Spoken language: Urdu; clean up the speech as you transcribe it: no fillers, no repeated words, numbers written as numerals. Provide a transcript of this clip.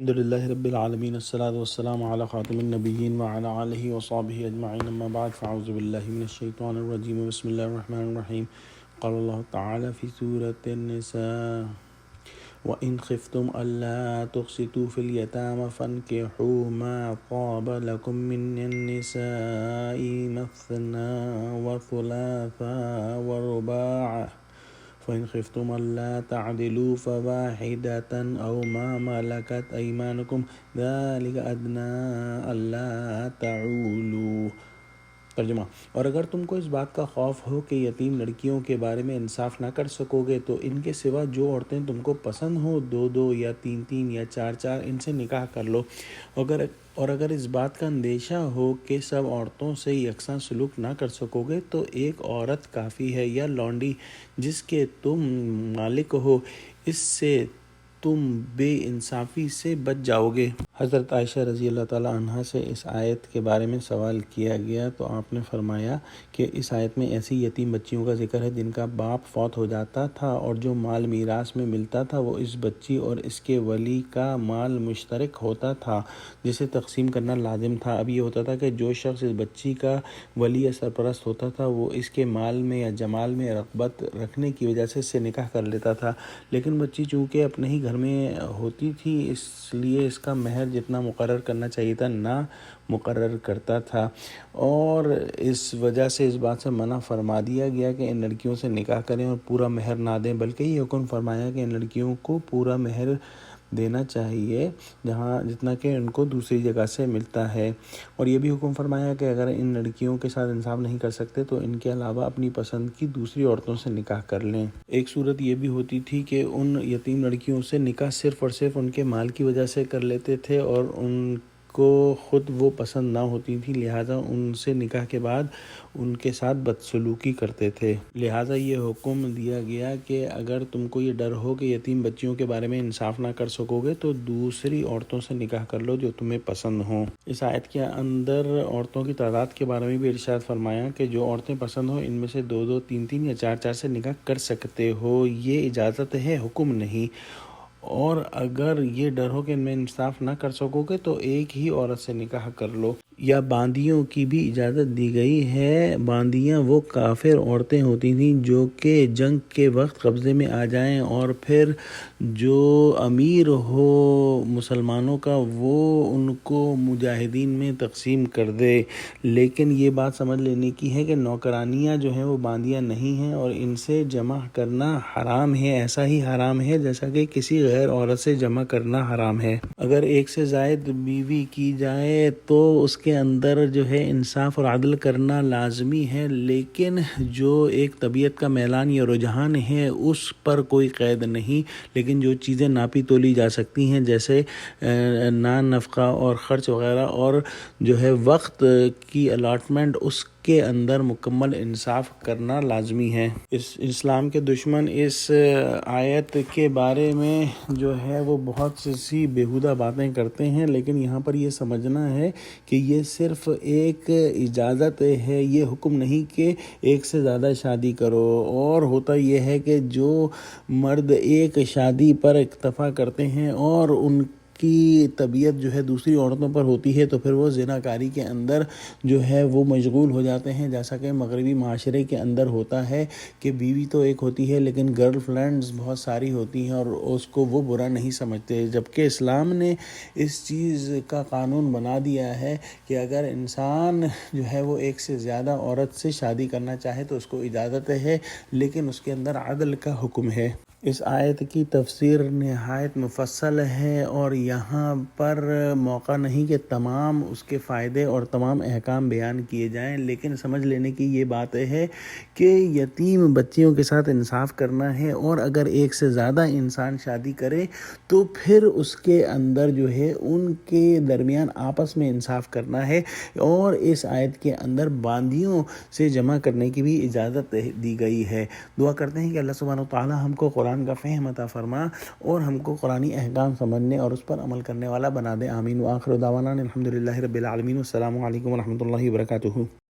الحمد لله رب العالمين الصلاة والسلام على خاتم النبيين وعلى آله وصحبه أجمعين أما بعد فأعوذ بالله من الشيطان الرجيم بسم الله الرحمن الرحيم قال الله تعالى في سورة النساء وإن خفتم ألا تقسطوا في اليتامى فانكحوا ما طاب لكم من النساء مثنى وثلاثا ورباع فإن خفتم ألا تعدلوا فواحدة أو ما ملكت أيمانكم ذلك أدنى ألا تعولوا۔ ترجمہ: اور اگر تم کو اس بات کا خوف ہو کہ یتیم لڑکیوں کے بارے میں انصاف نہ کر سکو گے تو ان کے سوا جو عورتیں تم کو پسند ہو، دو دو یا تین تین یا چار چار، ان سے نکاح کر لو۔ اور اگر اس بات کا اندیشہ ہو کہ سب عورتوں سے یکساں سلوک نہ کر سکو گے تو ایک عورت کافی ہے یا لونڈی جس کے تم مالک ہو، اس سے تم بے انصافی سے بچ جاؤ گے۔ حضرت عائشہ رضی اللہ تعالیٰ عنہا سے اس آیت کے بارے میں سوال کیا گیا تو آپ نے فرمایا کہ اس آیت میں ایسی یتیم بچیوں کا ذکر ہے جن کا باپ فوت ہو جاتا تھا اور جو مال میراث میں ملتا تھا وہ اس بچی اور اس کے ولی کا مال مشترک ہوتا تھا جسے تقسیم کرنا لازم تھا۔ اب یہ ہوتا تھا کہ جو شخص اس بچی کا ولی یا سرپرست ہوتا تھا وہ اس کے مال میں یا جمال میں رغبت رکھنے کی وجہ سے اس سے نکاح کر لیتا تھا، لیکن بچی چونکہ اپنے ہی گھر میں ہوتی تھی اس لیے اس کا مہر جتنا مقرر کرنا چاہیے تھا نہ مقرر کرتا تھا، اور اس وجہ سے اس بات سے منع فرما دیا گیا کہ ان لڑکیوں سے نکاح کریں اور پورا مہر نہ دیں، بلکہ یہ حکم فرمایا کہ ان لڑکیوں کو پورا مہر دینا چاہیے جتنا کہ ان کو دوسری جگہ سے ملتا ہے، اور یہ بھی حکم فرمایا کہ اگر ان لڑکیوں کے ساتھ انصاف نہیں کر سکتے تو ان کے علاوہ اپنی پسند کی دوسری عورتوں سے نکاح کر لیں۔ ایک صورت یہ بھی ہوتی تھی کہ ان یتیم لڑکیوں سے نکاح صرف اور صرف ان کے مال کی وجہ سے کر لیتے تھے اور ان کو خود وہ پسند نہ ہوتی تھی، لہٰذا ان سے نکاح کے بعد ان کے ساتھ بدسلوکی کرتے تھے۔ لہٰذا یہ حکم دیا گیا کہ اگر تم کو یہ ڈر ہو کہ یتیم بچیوں کے بارے میں انصاف نہ کر سکو گے تو دوسری عورتوں سے نکاح کر لو جو تمہیں پسند ہوں۔ اس آیت کے اندر عورتوں کی تعداد کے بارے میں بھی ارشاد فرمایا کہ جو عورتیں پسند ہوں ان میں سے دو دو تین تین یا چار چار سے نکاح کر سکتے ہو، یہ اجازت ہے، حکم نہیں۔ اور اگر یہ ڈر ہو کہ ان میں انصاف نہ کر سکو گے تو ایک ہی عورت سے نکاح کر لو۔ یا باندیوں کی بھی اجازت دی گئی ہے۔ باندیاں وہ کافر عورتیں ہوتی تھیں جو کہ جنگ کے وقت قبضے میں آ جائیں اور پھر جو امیر ہو مسلمانوں کا وہ ان کو مجاہدین میں تقسیم کر دے، لیکن یہ بات سمجھ لینے کی ہے کہ نوکرانیاں جو ہیں وہ باندیاں نہیں ہیں اور ان سے جمع کرنا حرام ہے، ایسا ہی حرام ہے جیسا کہ کسی غیر عورت سے جمع کرنا حرام ہے۔ اگر ایک سے زائد بیوی کی جائے تو اس کے اندر جو ہے انصاف اور عدل کرنا لازمی ہے، لیکن جو ایک طبیعت کا میلان یا رجحان ہے اس پر کوئی قید نہیں، لیکن جو چیزیں ناپی تولی جا سکتی ہیں جیسے نفقہ اور خرچ وغیرہ اور جو ہے وقت کی الاٹمنٹ، اس کے اندر مکمل انصاف کرنا لازمی ہے۔ اسلام کے دشمن اس آیت کے بارے میں جو ہے وہ بہت سی بیہودہ باتیں کرتے ہیں، لیکن یہاں پر یہ سمجھنا ہے کہ یہ صرف ایک اجازت ہے، یہ حکم نہیں کہ ایک سے زیادہ شادی کرو، اور ہوتا یہ ہے کہ جو مرد ایک شادی پر اکتفا کرتے ہیں اور ان کی طبیعت جو ہے دوسری عورتوں پر ہوتی ہے تو پھر وہ زناکاری کے اندر جو ہے وہ مشغول ہو جاتے ہیں، جیسا کہ مغربی معاشرے کے اندر ہوتا ہے کہ بیوی تو ایک ہوتی ہے لیکن گرل فرینڈز بہت ساری ہوتی ہیں اور اس کو وہ برا نہیں سمجھتے، جبکہ اسلام نے اس چیز کا قانون بنا دیا ہے کہ اگر انسان جو ہے وہ ایک سے زیادہ عورت سے شادی کرنا چاہے تو اس کو اجازت ہے، لیکن اس کے اندر عدل کا حکم ہے۔ اس آیت کی تفسیر نہایت مفصل ہے اور یہاں پر موقع نہیں کہ تمام اس کے فائدے اور تمام احکام بیان کیے جائیں، لیکن سمجھ لینے کی یہ بات ہے کہ یتیم بچیوں کے ساتھ انصاف کرنا ہے، اور اگر ایک سے زیادہ انسان شادی کرے تو پھر اس کے اندر جو ہے ان کے درمیان آپس میں انصاف کرنا ہے، اور اس آیت کے اندر باندیوں سے جمع کرنے کی بھی اجازت دی گئی ہے۔ دعا کرتے ہیں کہ اللہ سبحانہ وتعالی ہم کو قرآن کا فہم عطا فرما اور ہم کو قرآنی احکام سمجھنے اور اس پر عمل کرنے والا بنا دے، آمین۔ وآخر دعوانا الحمد للہ رب العالمین، والسلام علیکم ورحمۃ اللہ وبرکاتہ۔